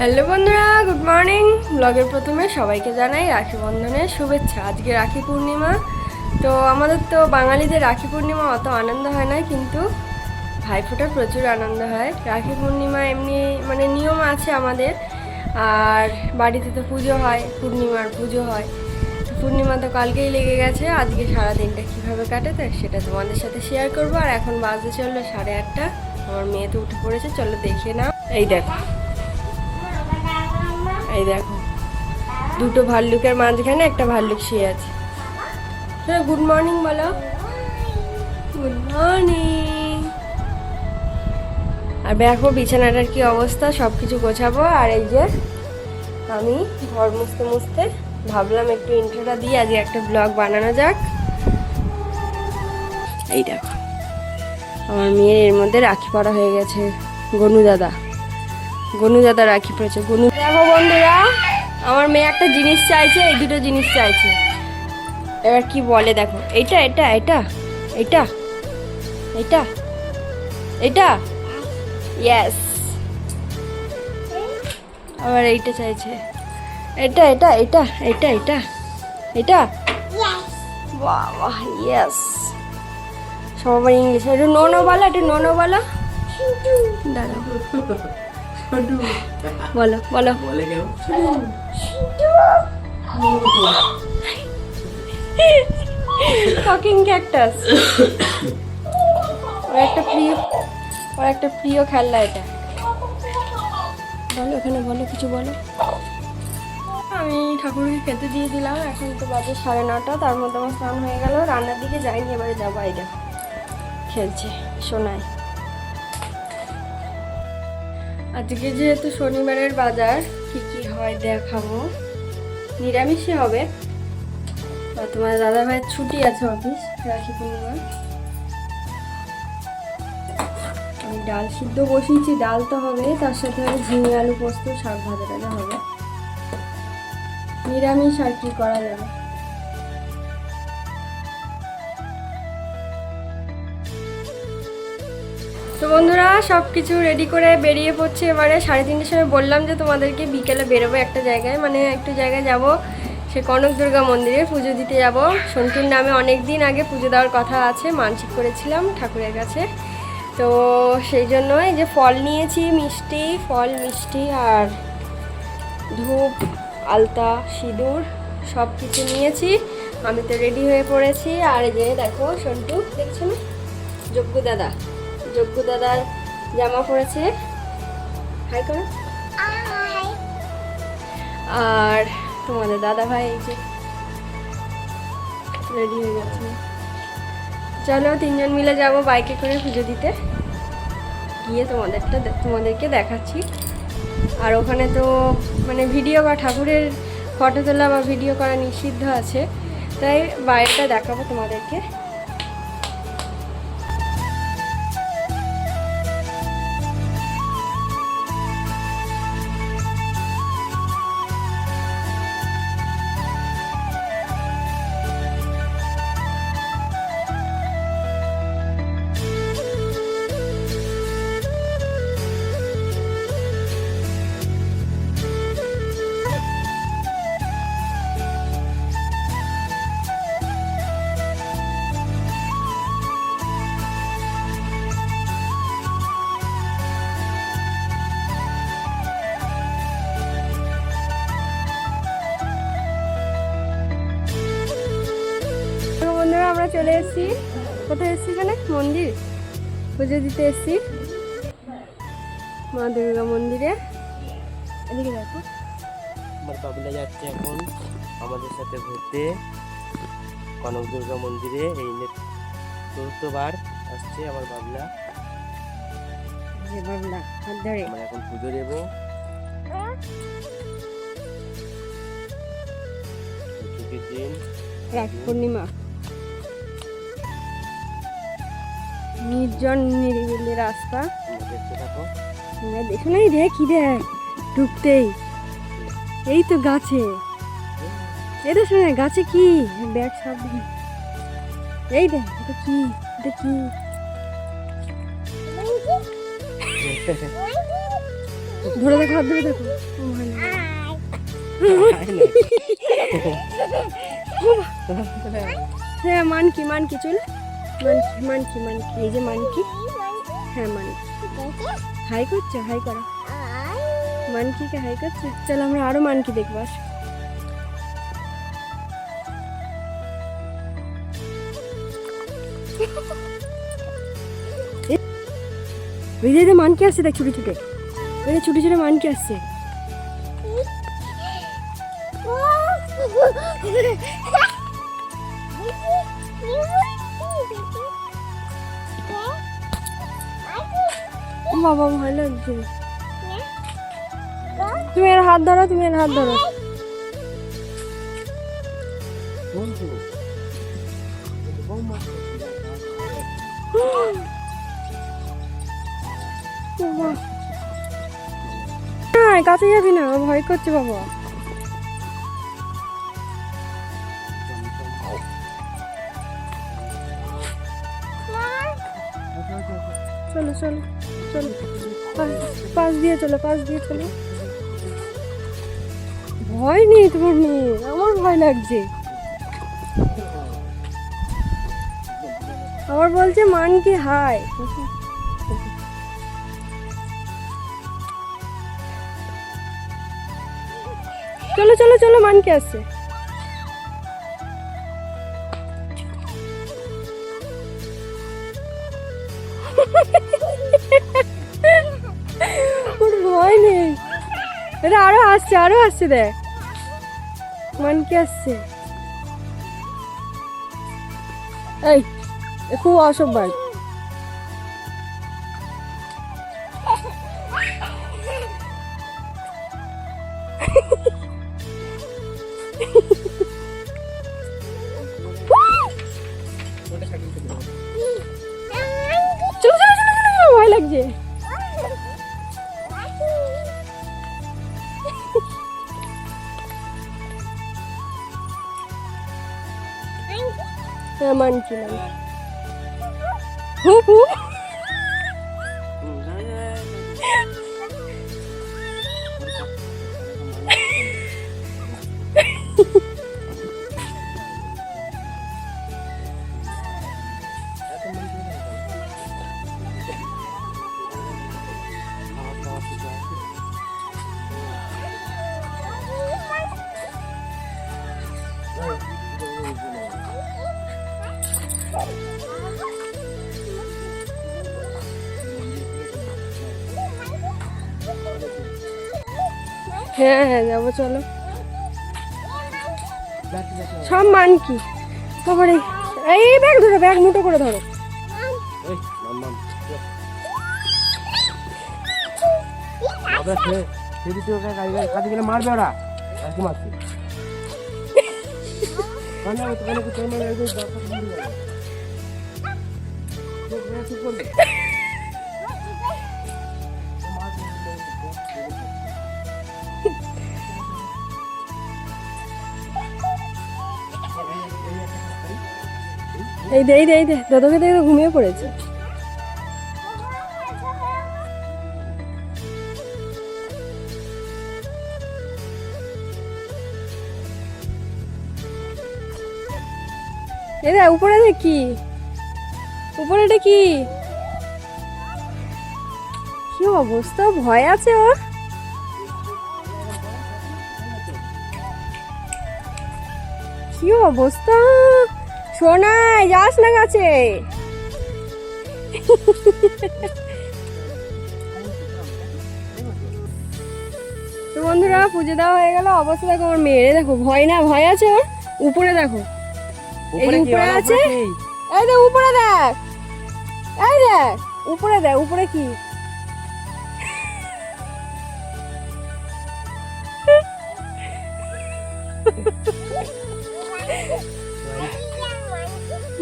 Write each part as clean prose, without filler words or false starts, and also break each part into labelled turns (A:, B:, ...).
A: Hello বন্ধুরা, good morning. ব্লগের প্রথমে সবাইকে জানাই রাখি বন্ধনের শুভেচ্ছা। আজকে রাখি পূর্ণিমা। তো আমাদের তো বাঙালিদের রাখি পূর্ণিমা অত আনন্দ হয় না, কিন্তু ভাইফোঁটার প্রচুর আনন্দ হয়। রাখি পূর্ণিমা এমনি মানে নিয়ম আছে আমাদের, আর বাড়িতে তো পুজো হয়, পূর্ণিমার পুজো হয়। পূর্ণিমা তো কালকেই লেগে গেছে। আজকে সারাদিনটা কীভাবে কাটে তো সেটা তোমাদের সাথে শেয়ার করবো। আর এখন বাজতে চললো 8:30। আমার মেয়ে তো উঠে পড়েছে, চলো দেখে নাও। এই দেখো, এই দেখো, দুটো ভাল্লুকের মাঝখানে একটা ভাল্লুক শুয়ে আছে। গুড মর্নিং বলো, গুড মর্নিং। আর দেখো বিছানাটার কি অবস্থা, সব কিছু গোছাবো। আর এই যে আমি ঘর মুছতে মুছতে ভাবলাম একটু ইন্ট্রোটা দিয়ে আজকে একটা ব্লগ বানানো যাক। এই দেখো, আমার মেয়ের এর মধ্যে রাখি পরা হয়ে গেছে। গনু দাদা রাখি পড়েছে। দেখো বন্ধুরা, আমার মেয়ে একটা জিনিস চাইছে, এই দুটো জিনিস চাইছে। এবার কি বলে দেখো, এইটা এটা এটা এইটা এইটা এইটা ইয়েস। আবার এইটা চাইছে, এটা এটা এটা এটা এটা এটা বাবা ইয়েস। সবার ইংলিশ। একটু নো নো বলো, একটু নো নো বলো। দাঁড়াও, বলো বলো। Talking cactus. ওর একটা প্রিয় খেলনা এটা। বলো ওখানে, বলো কিছু বলো। আমি ঠাকুরকে খেতে দিয়ে দিলাম। এখন তো বাজে 9:30। তার মধ্যে আমার স্নান হয়ে গেল। রান্নার দিকে যাইনি, এবারে যাবো। এই দেখো খেলছে সোনায়। আজকে যেহেতু শনিবারের বাজার, কি কি হয় দেখাবো। নিরামিষই হবে। আর তোমার দাদা ভাইয়ের ছুটি আছে অফিস রাখি পূর্ণিমা। আমি ডাল সিদ্ধ বসিয়েছি, ডাল তো হবে, তার সাথে হবে ঝিঙে আলু পোস্ত, শাক ভাজা টাজা হবে। নিরামিষ আর কি করা যাবে। তো বন্ধুরা, সব কিছু রেডি করে বেরিয়ে পড়ছে। এবারে 3:30টার সময় বললাম যে তোমাদেরকে বিকেলে বেরোবো একটা জায়গায়, মানে একটু জায়গায় যাব। সে কনক দুর্গা মন্দিরে পুজো দিতে যাব। সন্টুর নামে অনেক দিন আগে পুজো দেওয়ার কথা আছে, মানসিক করেছিলাম ঠাকুরের কাছে। তো সেই জন্য এই যে ফল নিয়েছি, ফল মিষ্টি আর ধূপ, আলতা, সিঁদুর সব কিছু নিয়েছি। আমি তো রেডি হয়ে পড়েছি। আর এই যে দেখো সন্টু, দেখছো না, যজ্ঞ দাদার জামা পরেছে। হাই করো। আর তোমাদের দাদা ভাই এই যে রেডি হয়ে গেছে। চলো 3জন মিলে যাব বাইকে করে পুজো দিতে। গিয়ে তোমাদেরকে দেখাচ্ছি। আর ওখানে তো মানে ভিডিও বা ঠাকুরের ফটো তোলা বা ভিডিও করা নিষিদ্ধ আছে, তাই বাইরেটা দেখাবো তোমাদেরকে। বন্ধুরা, আমরা চলে এসেছি। কোথায় এসেছি? এখানে মন্দির পুজো দিতে এসেছি, মা দুর্গা মন্দিরে। এদিকে দেখো,
B: আমার বাবুলা যাচ্ছে এখন আমাদের সাথে ঘুরতে কনক দুর্গা মন্দিরে। এই 4বার আসছে আমার বাবুলা। আমরা এখন পুজো দেবো। ছুটির দিন,
A: রাখি পূর্ণিমা, নির্জন নিরিবিলি রাস্তা।
B: দেখতে থাকো।
A: দেখো না, দেখি দেখ ঢুকতেই এই তো গাছে। এটা শোনা গাছে কি ব্যাগ সব। এই দেখ, এটা কি, এটা কি ধরে দেখো, হাত ধরে দেখো। ও ভালো। হ্যাঁ মানকি, মানকি চল, মানকি মানকি মানকি, এই যে মানকি। হ্যাঁ মানকি হাই করছো, হাই করো। মানকিকে হাই করছে। চল আমরা আরো মানকি দেখবো, আসো। ওই যে মানকি আসছে দেখ, ছোট ছোট, ওই যে ছোট ছোট মানকি আসছে। বাবা ভয় লাগছে। তুমি এর হাত ধরো, তুমি এর হাত ধরো। কাছে যাবি না, ভয় করছে বাবা। চলো চলো চলো, পাশ দিয়ে চলো, পাশ দিয়ে চলো। ভয় নেই তোমার মেয়ে, আমার ভয় লাগছে। আবার বলছে মানকি হাই। চলো চলো চলো, মানকি আসছে। ওর ভয় নেই, এটা আরো আসছে, আরো আসছে, দেখ মানকি আসছে। এই খুব অসভ্য। চলো চলো চলো চলো, ভয় লাগছে। মানকি হু হু। হ্যাঁ হ্যাঁ যাবো, চলো। সব মানকি। তারপরে এই ব্যাগ ধরো, ব্যাগ মুঠো করে ধরো।
B: মারবে ওরা মারছে।
A: এই দে এই দে এই দে, দাদাকে দেখে ঘুমিয়ে পড়েছে। এই দে উপরে, দেখ কি উপরে, এটা কি কি অবস্থা, ভয় আছে ওর। কি অবস্থা, সোনাই যাস না কাছে। তো বন্ধুরা পুজো দেওয়া হয়ে গেল, অবস্থা দেখো আমার মেয়েরে, দেখো ভয় না, ভয় আছে ওর। উপরে দেখো, এই যে উপরে আছে, এই দেখ উপরে দেখ, এই দেখ উপরে দেখ, উপরে কি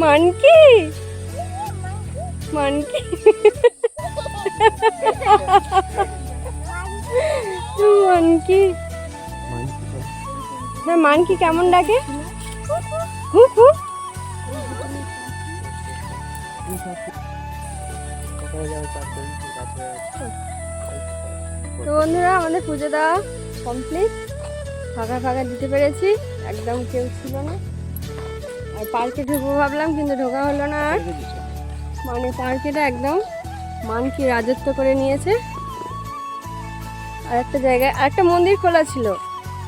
A: মানকি, মানকি মানকি। না মানকি কেমন ডাকে, হু হু। তো বন্ধুরা আমাদের পুজো দেওয়া কমপ্লিট, ফাঁকা ফাঁকা দিতে পেরেছি, একদম কেউ ছিল না। আর পার্কে ঢুকবো ভাবলাম কিন্তু ঢোকা হলো না। আর মানে পার্কেটা একদম মানকি রাজত্ব করে নিয়েছে। আর একটা জায়গায় আরেকটা মন্দির খোলা ছিল,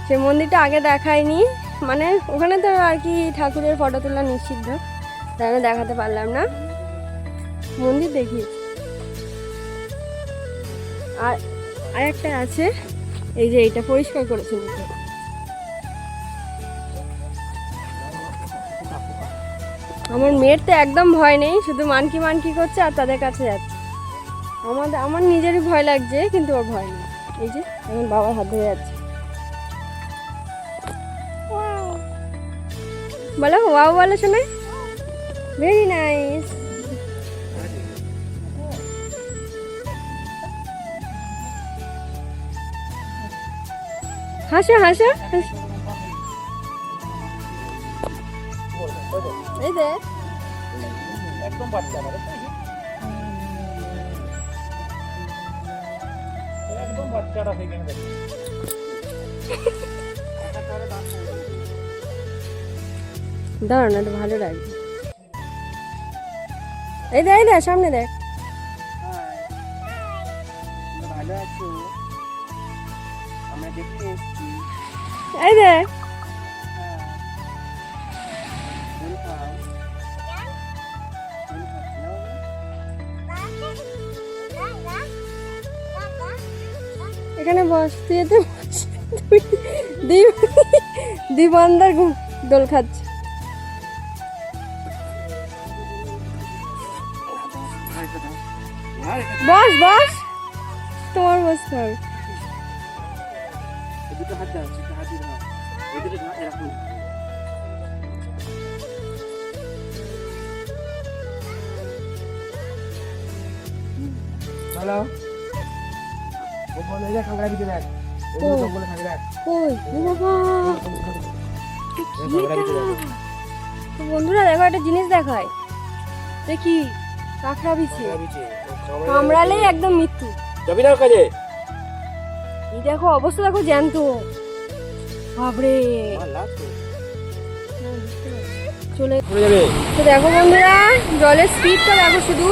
A: সেই মন্দিরটা আগে দেখায়নি, মানে ওখানে তো আর কি ঠাকুরের ফটো তোলা নিষিদ্ধ, তাই আমি দেখাতে পারলাম না। মন্দির দেখি। আর আরেকটা আছে, এই যে এটা পরিষ্কার করেছে মুখে। আমার মেয়ের তো একদম ভয় নেই, শুধু মানকি মানকি করছে আর তাদের কাছে যাচ্ছে। আমার নিজেরই ভয় লাগছে, কিন্তু ওর ভয় নেই। এই যে আমার বাবার হাত ধরে যাচ্ছে। বলো ওয়াও বলো শোনে, ভেরি নাইস। হাসো হাসো হাসো। এই দেখ
B: একদম বাচ্চা মানে একদম বাচ্চাটা সেখানে দেখো।
A: দাঁড়ান না, ভালো লাগবে। এই দেখ এই দেখ সামনে দেখ।
B: ভালো আছো? আমরা দেখতে এসেছি।
A: এই দেখ এখানে বস, তুই এতে বস। দুই বান্দার দোল খাচ্ছে। বস বস, তোমার বসতে হবে।
B: দুটো হাত দাও, হাত দিয়ে দাও, ওইদিকে দাও, এরকম। হ্যালো, ও বলে যে খাগড়া দিতে দেখ, ও বলে খাগড়া।
A: কই ও বাবা, তো বন্ধুরা দেখো একটা জিনিস দেখায়, দেখি কাঁকড়া বিছে, কামড়ালেই একদম মৃত্যু।
B: যাবি না কাজে?
A: এই দেখো অবস্থা দেখো, জ্যান্ত। বাপরে চলে
B: যাবে।
A: তো দেখো বন্ধুরা জলের স্পিডটা দেখো শুধু।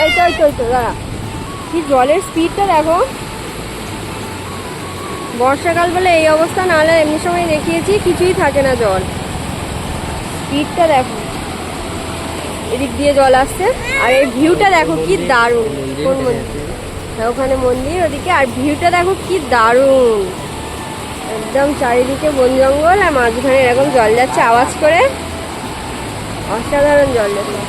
A: এই তো দাঁড়া, কি জলের স্পিডটা দেখো। বর্ষাকাল বলে এই অবস্থা, নাহলে এমনি সময় দেখিয়েছি কিছুই থাকে না জল। স্পিডটা দেখো, এদিক দিয়ে জল আসছে। আর এই ভিউটা দেখো কি দারুণ। কোন মন্দির? ওখানে মন্দির ওদিকে, আর ভিউটা দেখো কি দারুণ। একদম চারিদিকে বন জঙ্গল, আর মাঝখানে এরকম জল যাচ্ছে আওয়াজ করে, অসাধারণ জল যাচ্ছে।